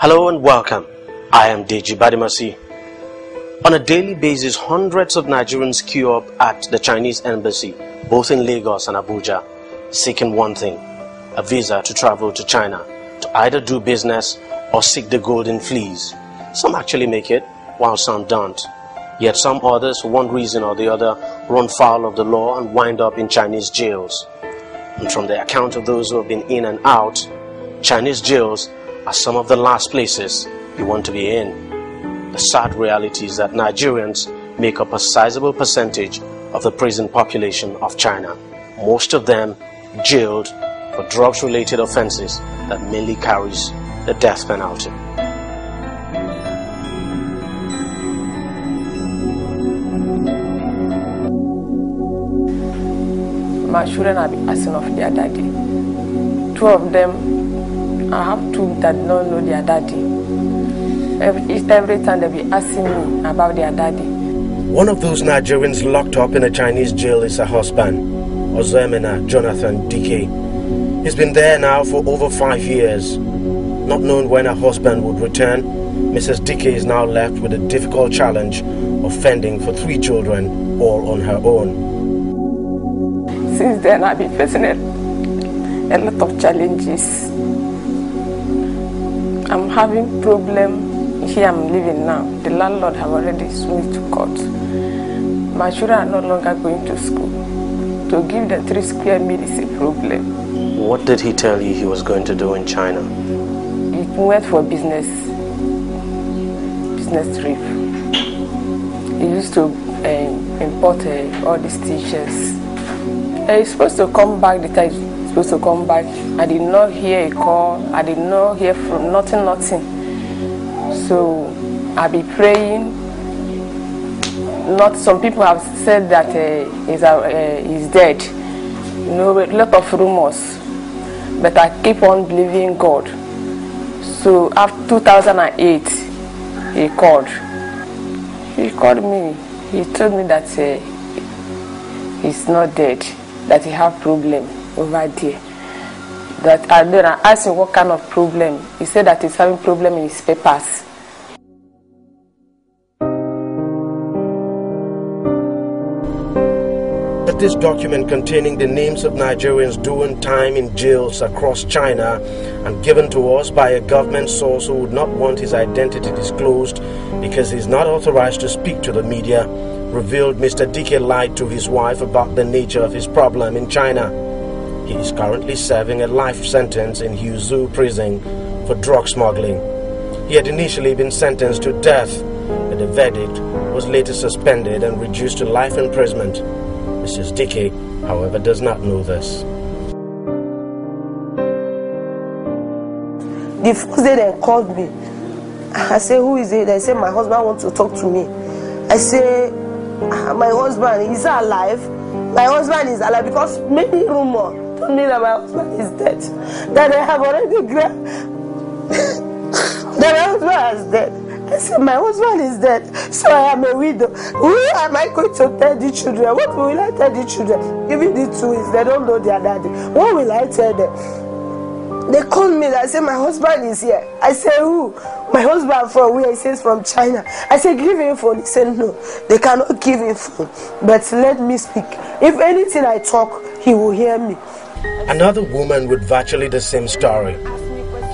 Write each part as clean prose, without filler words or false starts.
Hello and welcome. I am Deji Badimasi. On a daily basis, hundreds of Nigerians queue up at the Chinese embassy, both in Lagos and Abuja, seeking one thing: a visa to travel to China, to either do business or seek the golden fleece. Some actually make it, while some don't. Yet some others, for one reason or the other, run foul of the law and wind up in Chinese jails. And from the account of those who have been in and out, Chinese jails are some of the last places you want to be in. The sad reality is that Nigerians make up a sizable percentage of the prison population of China, most of them jailed for drugs-related offenses that mainly carries the death penalty. My children are asking of their daddy. Two of them, I have two that don't know their daddy. Every time they be asking me about their daddy. One of those Nigerians locked up in a Chinese jail is her husband, Ozemena Jonathan Dike. He's been there now for over 5 years. Not knowing when her husband would return, Mrs. Dike is now left with a difficult challenge of fending for 3 children, all on her own. Since then, I've been facing a lot of challenges. I'm having problem here I'm living now. The landlord have already sued me to court. My children are no longer going to school. To give them 3 square meals is a problem. What did he tell you he was going to do in China? He went for business trip. He used to import all these teachers. He's supposed to come back the time he's supposed to come back. I did not hear a call. I did not hear from nothing. So I'll be praying. Some people have said that he's dead. You know, a lot of rumors. But I keep on believing God. So after 2008, he called. He called me. He told me that he's not dead, that he have problem over there. That I asked him what kind of problem. He said that he's having problem in his papers. But this document containing the names of Nigerians doing time in jails across China and given to us by a government source who would not want his identity disclosed because he's not authorized to speak to the media, revealed Mr. Dike lied to his wife about the nature of his problem in China. He is currently serving a life sentence in Huzhou prison for drug smuggling. He had initially been sentenced to death, but the verdict was later suspended and reduced to life imprisonment. Mrs. Dike, however, does not know this. The first day they called me, I said, who is it? They said, my husband wants to talk to me. I say, my husband, is he alive? My husband is alive because many rumors told me that my husband is dead. That I have already grabbed. That my husband is dead. I said, my husband is dead, so I am a widow. Who am I going to tell the children? What will I tell the children? Even the twins, they don't know their daddy. What will I tell them? They called me, I said, my husband is here. I said, who? My husband from where? He says, from China. I said, give him phone. He said, no, they cannot give him phone. But let me speak. If anything I talk, he will hear me. Another woman with virtually the same story.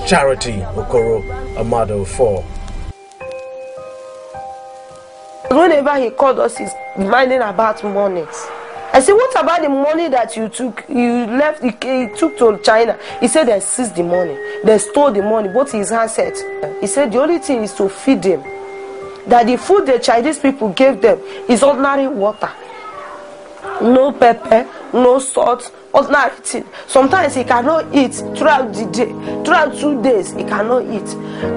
Charity Okoro, a mother of 4. Whenever he called us, he's minding about money. I said, what about the money that you took? You left, he took to China. He said they seized the money. They stole the money, both his handsets. He said the only thing is to feed them. That the food the Chinese people gave them is ordinary water. No pepper, no salt, ordinary thing. Sometimes he cannot eat throughout the day. Throughout 2 days, he cannot eat.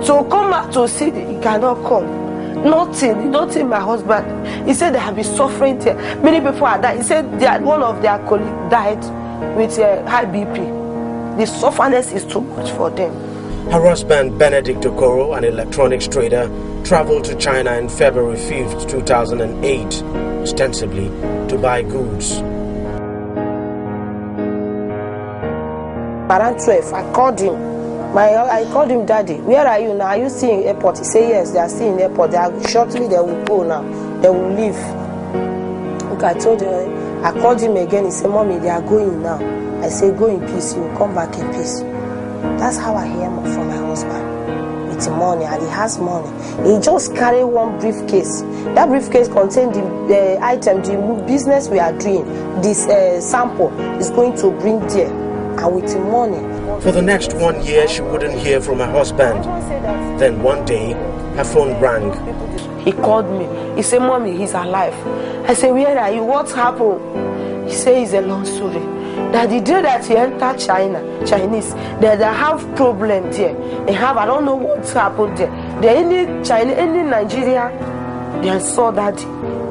So come back to see, he cannot come. Nothing, my husband. He said they have been suffering there. Many people are dying. He said one of their colleagues died with high BP. The sufferness is too much for them. Her husband, Benedict Okoro, an electronics trader, traveled to China in February 5th, 2008, ostensibly to buy goods. Around 12, I called him. I called him, Daddy, where are you now? Are you still in airport? He said, yes, they are still in airport. Shortly they will go now. They will leave. Look, I told him, I called him again. He said, Mommy, they are going now. I said, go in peace. You will come back in peace. That's how I hear from my husband. With money, and he has money. He just carried one briefcase. That briefcase contained the item, the business we are doing. This sample is going to bring there, and with the money. For the next 1 year, she wouldn't hear from her husband. Then one day, her phone rang. He called me. He said, Mommy, he's alive. I said, where are you? What happened? He said, it's a long story. That the day that he entered Chinese, they have problem there. They have, I don't know what's happened there. Any Nigeria, they saw that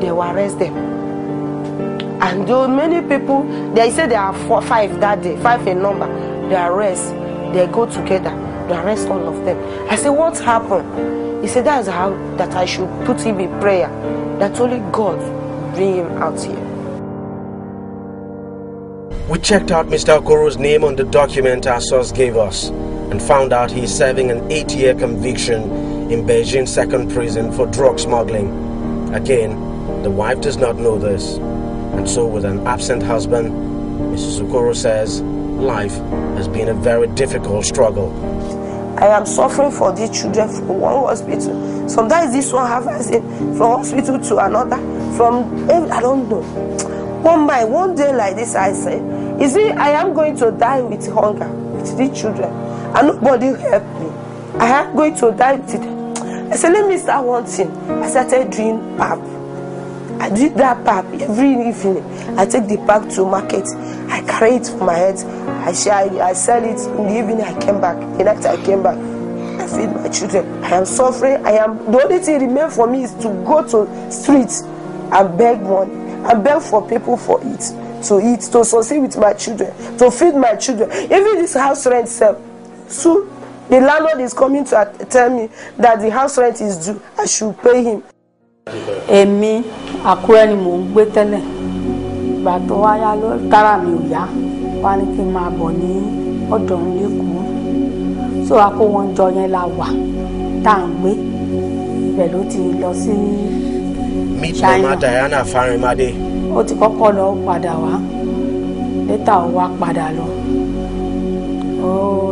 they will arrest them. And though many people, they say there are 5 that day, 5 a number, they arrest, they go together, they arrest all of them. I said, what happened? He said, that's how that I should put him in prayer, that only God bring him out here. We checked out Mr. Okoro's name on the document our source gave us and found out he is serving an 8-year conviction in Beijing second prison for drug smuggling. Again, the wife does not know this. And so with an absent husband, Mrs. Okoro says life has been a very difficult struggle. I am suffering for these children from one hospital. Sometimes this one happens from hospital to another. I don't know. One day like this, I say, you see, I am going to die with hunger with these children, and nobody help me. I am going to die with them. I said, let me start one thing. I started doing pap. I did that pap every evening. I take the pap to market. I carry it for my head. I sell it in the evening. I came back. The night I came back. I feed my children. I am suffering. The only thing remains for me is to go to streets and beg money. And beg for people to eat, to succeed with my children, to feed my children. Even this house rent self. So the landlord is coming to tell me that the house rent is due. I should pay him. Èmi Àkúrẹ́ ni mò ń gbé tẹ́lẹ̀. Ìgbà tó wá yá ló tára mi ò yá. Wá ní kí n máa bọ̀ ní ọ̀dọ̀ l'Ékòó. So àpò wọn jọ yẹn la wà tá à ń gbé. Ibẹ̀ ló ti lọ sí Meet Mama Diana Farimade. Ó ti kọ́kọ́ lọ padà wá. Later ó wá padà lọ. Ó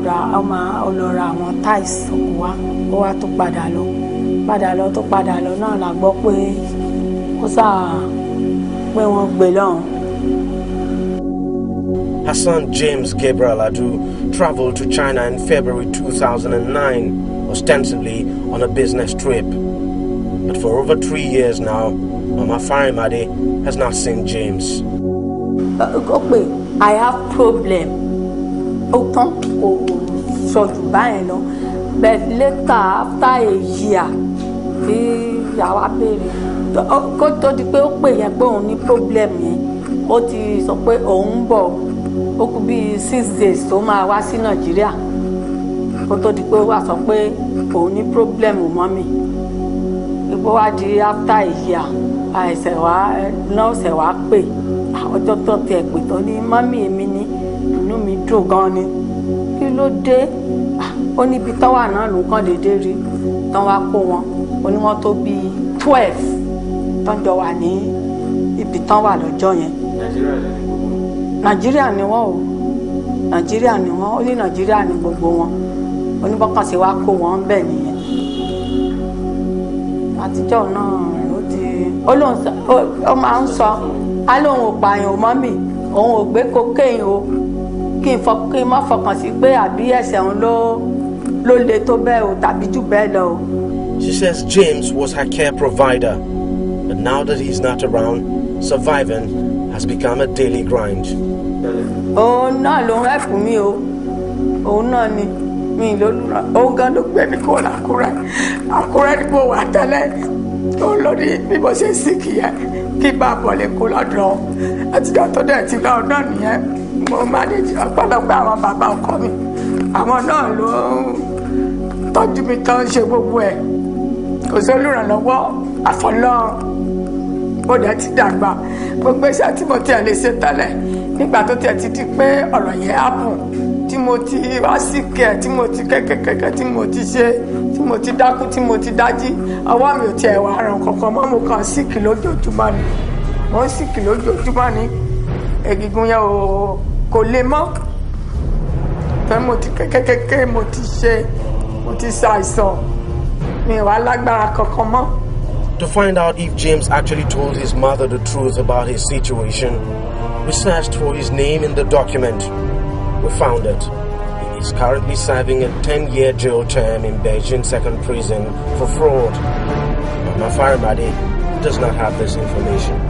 lọ ra àwọn tiles wá. Ó wá tó padà lọ. Tó padà lọ náà la gbọ́ pé ó pé wọ́n gbé lọ́hùn. Her son James Gabriel Adu traveled to China in February 2009, ostensibly on a business trip. But for over 3 years now, Mama Farimade has not seen James. I have problem. But later, after a year, yàwá béèrè kó tó di pé ó pè yẹn pé òun ní problem yẹn ó ti sọ pé òun ń bọ̀ ó kù bí 6 days tó máa wá sí Nàìjíríà kó tó di pé ó wá sọ pé òun ní problem mọ́ mi ìbò wá di after a year àìsẹ̀ wá nọ́ọ̀sẹ̀ wá pè ọjọ́ tó tiẹ̀ pè tó ní mọ́mí èmi ní inú mi dùn gan ni kí ló dé ó níbi tán wà náà ló kàn déédéé rí tán wá kó wọn ó ní wọ́n tó bí 12 tán jọ wà ní ibi tán wà lọ́jọ́ yẹn. Nàìjíríà ni wọ́n o Nàìjíríà ni wọ́n ó ní Nàìjíríà ni gbogbo wọn ó ní bọ́kàn sí wá kó wọn bẹ́ẹ̀ nìyẹn. Àtijọ́ náà ó ti ó máa ń sọ á lóun ò pààyàn mọ́ mi òun ò gbé cocaine o kí n má fọkàn sí pé àbí ẹ̀ṣẹ̀ òun ló le tó bẹ́ẹ̀ o tàbí jù bẹ́ẹ̀ lọ o. She says James was her care provider, but now that he's not around, surviving has become a daily grind. Òun náà ló ń help mi o òun náà ni mi lólùrà òun gan ló gbé mi kó Àkúrẹ́ ni mo wà tẹ́lẹ̀ òun ló ní bí mo ṣe sì kí bá bọ̀ lè kó lọ́dọ̀ àtijọ́ tó dẹ̀ ti lọ́ọ̀ náà nìyẹn mo manage ọ̀pọ̀lọpọ̀ àwọn bàbá ọkọ mi àwọn náà ló ń tọ́jú mi tán ṣe gbogbo ẹ̀ kò sí olùrànlọ́wọ́ àfọlọ́run ó dẹ̀ ti dàgbà gbogbo iṣẹ́ tí mo tiẹ̀ lè ṣe tẹ́lẹ̀ nígbà tó tiẹ̀ ti di pé ọ̀rọ̀ yẹn happen tí mo ti wá sí kẹ̀ tí mo ti kẹ́kẹ́kẹ́kẹ́ tí mo ti ṣe tí mo ti dákú tí mo ti dájí ọwọ́ mi ò tiẹ̀ wá ràn kankan mọ́ mo kàn síkì lójoojúmọ́ ni mo ń síkì lójoojúmọ́ ni egungun yẹn kò lè mọ́ pé mo ti kẹ́kẹ́kẹ́kẹ́ mo ti ṣe mo ti ṣàìsàn mi wà lágbára kankan mọ́. To find out if James actually told his mother the truth about his situation, we searched for his name in the document. We found it. He is currently serving a 10-year jail term in Beijing Second Prison for fraud. But Mafarimade does not have this information.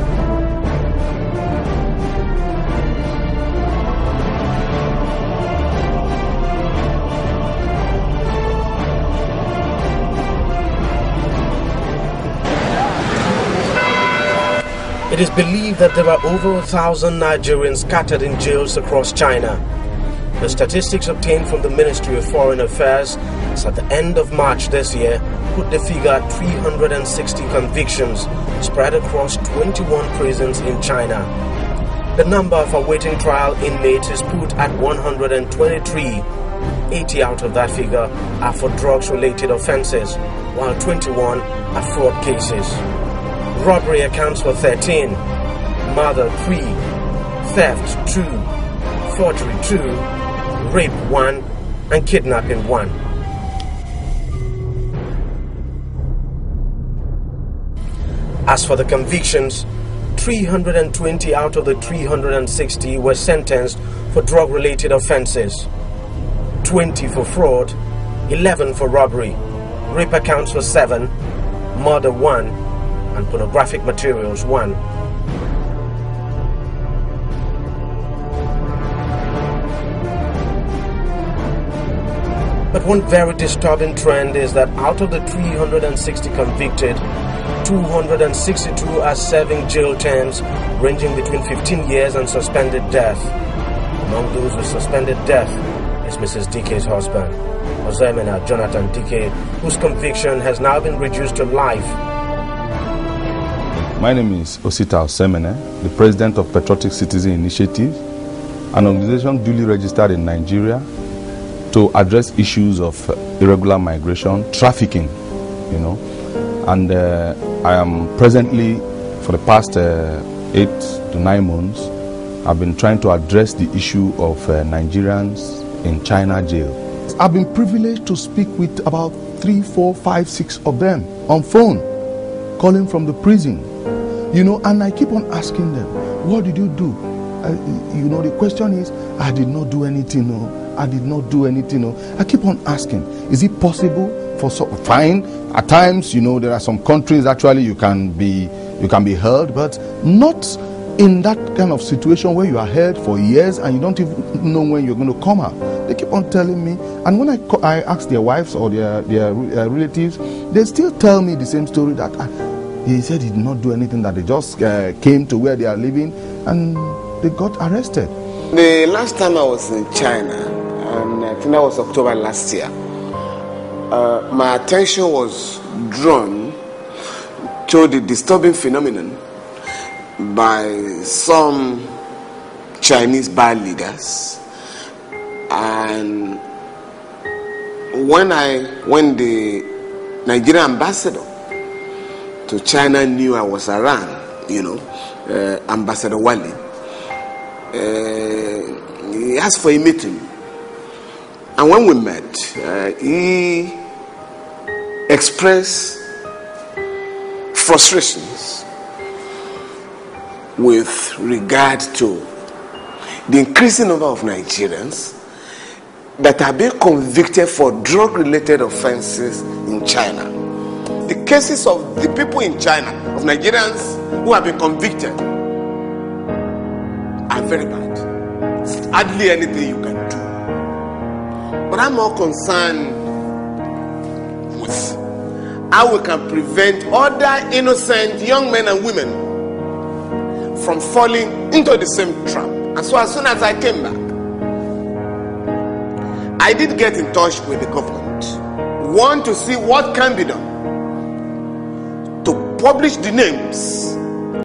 It is believed that there are over 1,000 Nigerians scattered in jails across China. The statistics obtained from the Ministry of Foreign Affairs as at the end of March this year put the figure at 360 convictions spread across 21 prisons in China. The number of awaiting trial inmates is put at 123. 80 out of that figure are for drugs-related offences, while 21 are fraud cases. Robbery accounts for 13, murder 3, theft 2, forgery 2, rape 1, and kidnapping 1. As for the convictions, 320 out of the 360 were sentenced for drug-related offences, 20 for fraud, 11 for robbery, rape accounts for 7, murder 1, and pornographic materials 1. But one very disturbing trend is that out of the 360 convicted, 262 are serving jail terms ranging between 15 years and suspended death. Among those with suspended death is Mrs. DK's husband, Ozemena Jonathan DK, whose conviction has now been reduced to life. My name is Osita Osemene, the president of Patriotic Citizen Initiative, an organization duly registered in Nigeria to address issues of irregular migration, trafficking, and I am presently, for the past 8 to 9 months, I've been trying to address the issue of Nigerians in China jail. I've been privileged to speak with about 3, 4, 5, 6 of them on phone, calling from the prison. And I keep on asking them, what did you do? The question is, I did not do anything, no. I did not do anything, no. I keep on asking, is it possible for fine? At times, there are some countries actually you can be held, but not in that kind of situation where you are held for years and you don't even know when you're going to come out. They keep on telling me, and when I ask their wives or their relatives, they still tell me the same story that he said he did not do anything, that they just came to where they are living and they got arrested. The last time I was in China, and I think that was October last year, my attention was drawn to the disturbing phenomenon by some Chinese bar leaders. And when the Nigerian ambassador to China knew I was around, Ambassador Wali, he asked for a meeting. And when we met, he expressed frustrations with regard to the increasing number of Nigerians that are being convicted for drug-related offenses in China. The cases of the people in China, of Nigerians who have been convicted, are very bad. It's hardly anything you can do. But I'm more concerned with how we can prevent other innocent young men and women from falling into the same trap. And so as soon as I came back, I did get in touch with the government. One, to see what can be done to publish the names